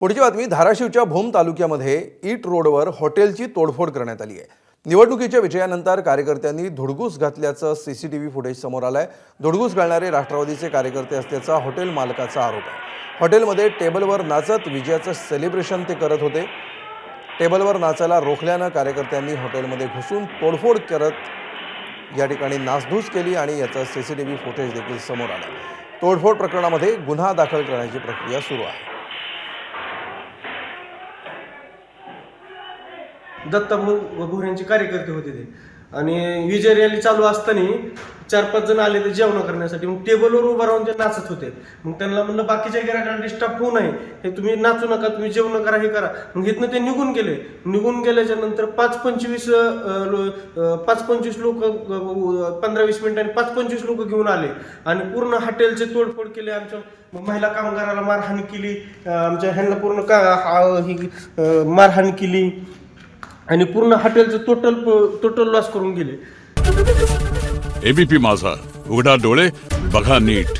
पुढची बातमी धाराशिवच्या भूम तालुक्यामध्ये ईट रोडवर हॉटेलची तोडफोड करण्यात आली आहे। निवडणुकीच्या विजयानंतर कार्यकर्त्यांनी धुडगूस घातल्याचं सीसीटीव्ही फुटेज समोर आलंय। धुडगूस घालणारे राष्ट्रवादीचे कार्यकर्ते असल्याचा हॉटेल मालकाचा आरोप आहे। हॉटेलमध्ये टेबलवर नाचत विजयाचं सेलिब्रेशन ते करत होते। टेबलवर नाचायला रोखल्यानं कार्यकर्त्यांनी हॉटेलमध्ये घुसून तोडफोड करत या ठिकाणी नासधूस केली आणि याचं सीसीटीव्ही फुटेज देखील समोर आलं। तोडफोड प्रकरणामध्ये गुन्हा दाखल करण्याची प्रक्रिया सुरू आहे। दत्ताभाऊ भोऱ्यांचे कार्यकर्ते होते ते आणि विजय रॅली चालू असताना 4-5 जण आले ते जेवण करण्यासाठी। मग टेबलवर उभं राहून ते नाचत होते। मग त्यांना म्हणलं बाकीच्या गिरायकांना डिस्टर्ब होऊ नये, हे तुम्ही नाचू नका, तुम्ही जेवण करा, हे करा। मग इथनं ते निघून गेले। निघून गेल्याच्या नंतर 5-25 लोक 15-20 मिनिटांनी 5-25 लोक घेऊन आले आणि पूर्ण हॉटेलचे तोडफोड केले। आमच्या महिला कामगाराला मारहाण केली, आमच्या ह्यांना पूर्ण मारहाण केली आणि पूर्ण हॉटेलचं टोटल लॉस करून गेले। एबीपी माझा, उघडा डोळे बघा नीट।